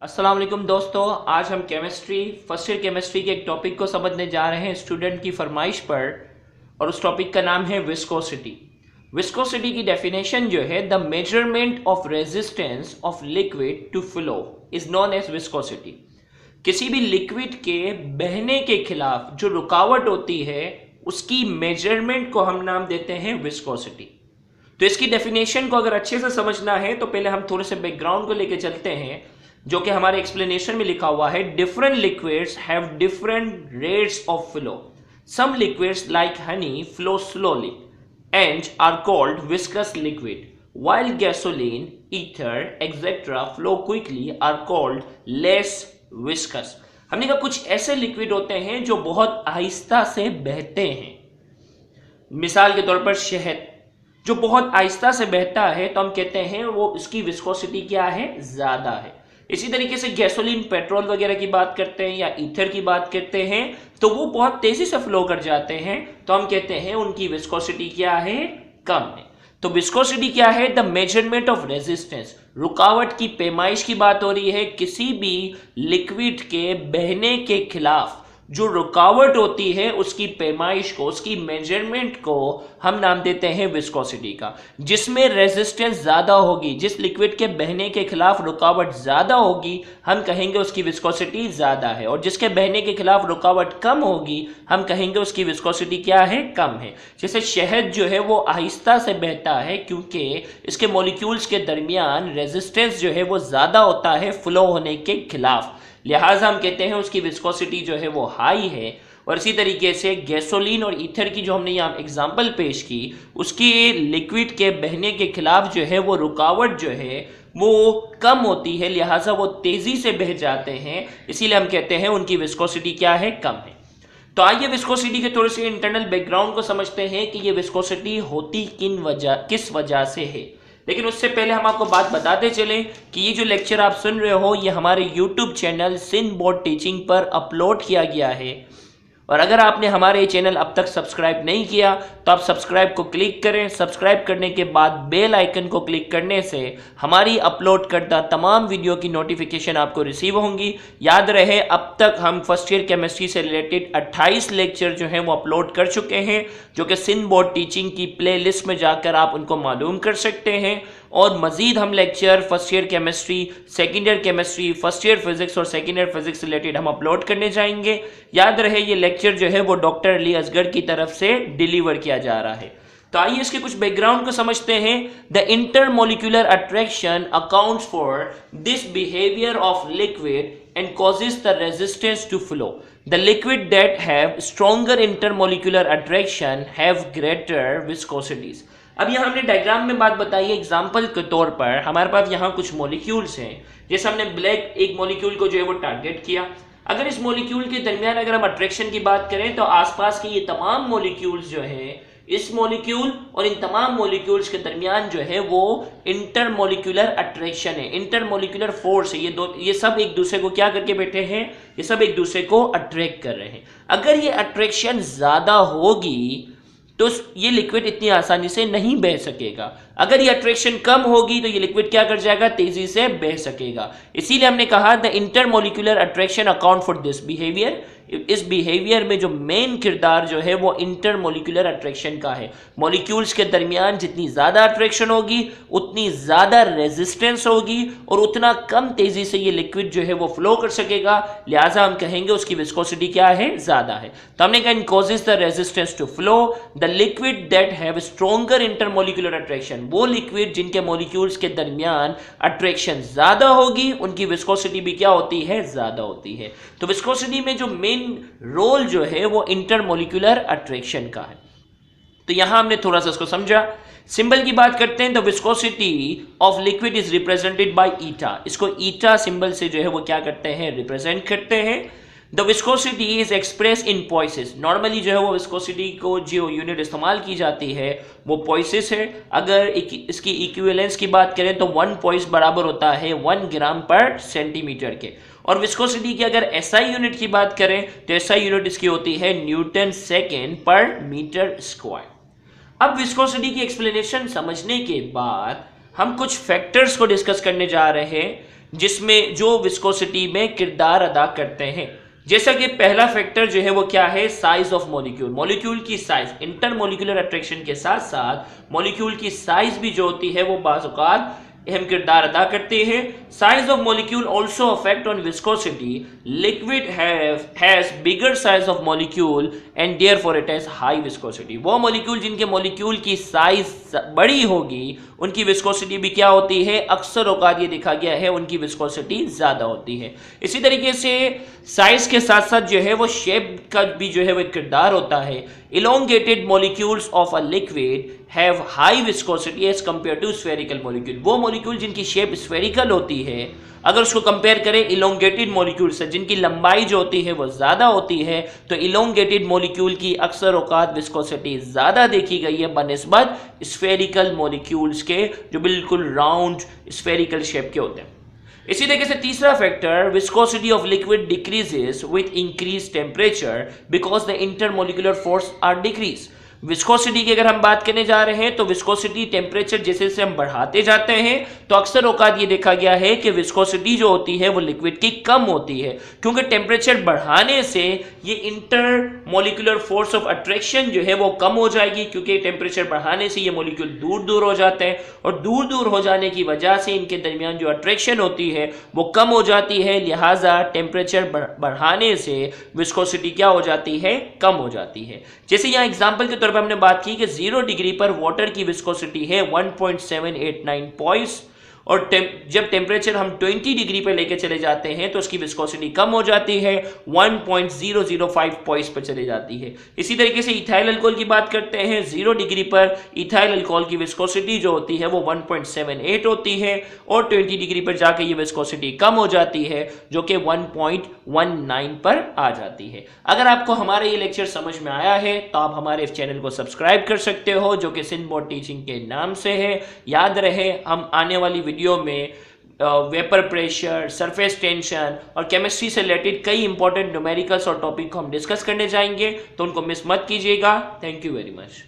अस्सलाम वालेकुम दोस्तों, आज हम केमिस्ट्री फर्स्ट ईयर केमिस्ट्री के एक टॉपिक को समझने जा रहे हैं स्टूडेंट की फरमाइश पर। और उस टॉपिक का नाम है विस्कोसिटी। विस्कोसिटी की डेफिनेशन जो है, the measurement of resistance of liquid to flow is known as viscosity. किसी भी लिक्विड के बहने के खिलाफ जो रुकावट होती है उसकी मेजरमेंट को हम नाम देते हैं विस्कोसिटी। तो इसकी डेफिनेशन को अगर अच्छे से समझना है तो पहले हम थोड़े से बैकग्राउंड को लेके चलते हैं, जो कि हमारे एक्सप्लेनेशन में लिखा हुआ है। Different liquids have different rates of flow. Some liquids like honey flow slowly and are called viscous liquid, while gasoline, ether, etc. flow quickly are called less viscous। हमने कहा कुछ ऐसे लिक्विड होते हैं जो बहुत आहिस्ता से बहते हैं। मिसाल के तौर पर शहद जो बहुत आहिस्ता से बहता है तो हम कहते हैं वो उसकी विस्कोसिटी क्या है, ज्यादा है। इसी तरीके से गैसोलीन, पेट्रोल वगैरह की बात करते हैं या ईथर की बात करते हैं तो वो बहुत तेजी से फ्लो कर जाते हैं तो हम कहते हैं उनकी विस्कोसिटी क्या है, कम है। तो विस्कोसिटी क्या है, द मेजरमेंट ऑफ रेजिस्टेंस, रुकावट की पैमाइश की बात हो रही है। किसी भी लिक्विड के बहने के खिलाफ जो रुकावट होती है उसकी पैमाइश को, उसकी मेजरमेंट को हम नाम देते हैं विस्कोसिटी का। जिसमें रेजिस्टेंस ज्यादा होगी, जिस लिक्विड के बहने के खिलाफ रुकावट ज्यादा होगी हम कहेंगे उसकी विस्कोसिटी ज्यादा है, और जिसके बहने के खिलाफ रुकावट कम होगी हम कहेंगे उसकी विस्कोसिटी क्या है, कम है। जैसे शहद जो है वो आहिस्ता से बहता है क्योंकि इसके मॉलिक्यूल्स के दरमियान रेजिस्टेंस जो है वो ज्यादा होता है फ्लो होने के खिलाफ, लिहाजा हम कहते हैं उसकी विस्कोसिटी जो है वो हाई है। और इसी तरीके से गैसोलीन और ईथर की जो हमने यहाँ एग्जांपल पेश की, उसकी लिक्विड के बहने के खिलाफ जो है वो रुकावट जो है वो कम होती है, लिहाजा वो तेजी से बह जाते हैं, इसीलिए हम कहते हैं उनकी विस्कोसिटी क्या है, कम है। तो आइए विस्कोसिटी के थोड़े से इंटरनल बैकग्राउंड को समझते हैं कि ये विस्कोसिटी होती किस वजह से है। लेकिन उससे पहले हम आपको बात बताते चलें कि ये जो लेक्चर आप सुन रहे हो ये हमारे YouTube channel Sindh board teaching पर अपलोड किया गया है। और अगर आपने हमारे चैनल अब तक सब्सक्राइब नहीं किया तो आप सब्सक्राइब को क्लिक करें। सब्सक्राइब करने के बाद बेल आइकन को क्लिक करने से हमारी अपलोड करता तमाम वीडियो की नोटिफिकेशन आपको रिसीव होंगी। याद रहे अब तक हम फर्स्ट ईयर केमिस्ट्री से रिलेटेड 28 लेक्चर जो हैं वो अपलोड कर चुके हैं, जो कि सिंध बोर्ड टीचिंग की प्ले लिस्ट में जाकर आप उनको मालूम कर सकते हैं। और मजीद हम lecture first year chemistry, second year chemistry, first year physics और सेकेंड ईयर फिजिक्स रिलेटेड हम अपलोड करने जाएंगे। याद रहे ये लेक्चर जो है वो डॉक्टर अली असगर की तरफ से डिलीवर किया जा रहा है। तो आइए इसके कुछ बैकग्राउंड को समझते हैं। The intermolecular attraction accounts for this behaviour of liquid and causes the resistance to flow. The liquid that have stronger intermolecular attraction have greater viscosities. अब यहाँ हमने डायग्राम में बात बताई है एग्जाम्पल के तौर पर। हमारे पास यहाँ कुछ मॉलिक्यूल्स हैं, जैसे हमने ब्लैक एक मॉलिक्यूल को जो है वो टारगेट किया। अगर इस मॉलिक्यूल के दरमियान अगर हम अट्रैक्शन की बात करें तो आसपास के ये तमाम मॉलिक्यूल्स जो हैं, इस मॉलिक्यूल और इन तमाम मॉलिक्यूल्स के दरमियान जो है वो इंटरमोलिकुलर अट्रैक्शन है, इंटरमोलिकुलर फोर्स है। ये सब एक दूसरे को क्या करके बैठे हैं, ये सब एक दूसरे को अट्रैक्ट कर रहे हैं। अगर ये अट्रैक्शन ज्यादा होगी तो ये लिक्विड इतनी आसानी से नहीं बह सकेगा। अगर ये अट्रैक्शन कम होगी तो ये लिक्विड क्या कर जाएगा, तेजी से बह सकेगा। इसीलिए हमने कहा the intermolecular attraction account for this behaviour. इस बिहेवियर में जो मेन किरदार जो है वो इंटरमोलिकुलर अट्रैक्शन का है। मॉलिक्यूल्स के दरमियान जितनी ज्यादा अट्रैक्शन होगी उतनी ज्यादा रेजिस्टेंस होगी और उतना कम तेजी से ये लिक्विड जो है वो फ्लो कर सकेगा, लिहाजा हम कहेंगे उसकी विस्कोसिटी क्या है, ज्यादा है। तो हमने कहा इन causes the resistance to flow the liquid that have stronger intermolecular attraction. वो लिक्विड जिनके मॉलिक्यूल्स के दरमियान अट्रैक्शन ज्यादा होगी उनकी विस्कोसिटी भी क्या होती है, ज्यादा होती है। तो विस्कोसिटी में जो मेन रोल जो है वो इंटरमोलिकुलर अट्रैक्शन का है। तो यहां हमने थोड़ा सा इसको समझा। सिंबल की बात करते हैं, the viscosity of liquid is represented by ईटा। इसको ईटा सिंबल से जो है वो क्या करते हैं, रिप्रेजेंट करते हैं। The viscosity is express in poises. Normally जो है वो विस्कोसिटी को जो यूनिट इस्तेमाल की जाती है वो पॉइसेस है। अगर इसकी इक्विवेलेंस की बात करें तो 1 पॉइस बराबर होता है 1 ग्राम पर सेंटीमीटर के। और विस्कोसिटी की अगर एसआई यूनिट की बात करें तो एसआई यूनिट इसकी होती है न्यूटन सेकेंड पर मीटर स्क्वायर। अब विस्कोसिटी की एक्सप्लेनेशन समझने के बाद हम कुछ फैक्टर्स को डिस्कस करने जा रहे हैं जिसमें जो विस्कोसिटी में किरदार अदा करते हैं। जैसा कि पहला फैक्टर जो है वो क्या है, साइज ऑफ मॉलिक्यूल, मॉलिक्यूल की साइज, इंटरमॉलिक्यूलर अट्रैक्शन के साथ साथ मॉलिक्यूल की साइज भी जो होती है वो बाज़ औक़ात अहम किरदार अदा करते हैं। Size of molecule also affect on viscosity, liquid has bigger size of molecule and therefore it has high viscosity. वो मॉलिक्यूल जिनके मॉलिक्यूल की साइज बड़ी होगी उनकी विस्कोसिटी भी क्या होती है, अक्सर औकात ये देखा गया है उनकी विस्कोसिटी ज्यादा होती है। इसी तरीके से साइज के साथ साथ जो है वो शेप का भी जो है वो किरदार होता है। Elongated molecules of a liquid have high viscosity as compare to spherical molecule. वो मॉलिक्यूल जिनकी शेप स्फेरिकल होती है, अगर उसको कंपेयर करें इलोंगेटेड मॉलिक्यूल से जिनकी लंबाई जो होती है वो ज़्यादा होती है, तो इलोंगेटेड मॉलिक्यूल की अक्सर औकात विस्कोसिटी ज़्यादा देखी गई है बनिस्बत स्फेरिकल मॉलिक्यूल्स के जो बिल्कुल राउंड स्फेरिकल शेप के होते हैं। इसी तरीके से तीसरा factor, viscosity of liquid decreases with increase temperature because the intermolecular force are decrease. Viscosity की अगर हम बात करने जा रहे हैं तो विस्कोसिटी टेम्परेचर जैसे जैसे हम बढ़ाते जाते हैं तो अक्सर औकात ये देखा गया है कि विस्कोसिटी जो होती है वो लिक्विड की कम होती है, क्योंकि टेम्परेचर बढ़ाने से ये inter molecular force of attraction जो है वो कम हो जाएगी, क्योंकि टेम्परेचर बढ़ाने से ये मॉलिक्यूल दूर दूर हो जाते हैं और दूर दूर हो जाने की वजह से इनके दरमियान जो अट्रैक्शन होती है वो कम हो जाती है। लिहाजा टेम्परेचर बढ़ाने से विस्कोसिटी क्या हो जाती है, कम हो जाती है। जैसे यहाँ एग्जाम्पल के तौर पर हमने बात की कि 0 डिग्री पर वाटर की विस्कोसिटी है 1.789 पॉइंट्स, और जब टेम्परेचर हम 20 डिग्री पर लेके चले जाते हैं तो उसकी विस्कोसिटी कम हो जाती है, 1.005 पॉइंट्स पर चले जाती है। इसी तरीके से इथाइल अल्कोहल की बात करते हैं, 0 डिग्री पर इथाइल अल्कोहल की विस्कोसिटी जो होती है वो 1.78 होती है, और 20 डिग्री पर जाके ये विस्कोसिटी कम हो जाती है जो कि 1.19 पर आ जाती है। अगर आपको हमारा ये लेक्चर समझ में आया है तो आप हमारे इस चैनल को सब्सक्राइब कर सकते हो जो कि सिंध बोर्ड टीचिंग के नाम से है। याद रहे हम आने वाली वीडियो में वेपर प्रेशर, सरफेस टेंशन और केमिस्ट्री से रिलेटेड कई इंपॉर्टेंट न्यूमेरिकल्स और टॉपिक को हम डिस्कस करने जाएंगे, तो उनको मिस मत कीजिएगा। Thank you very much.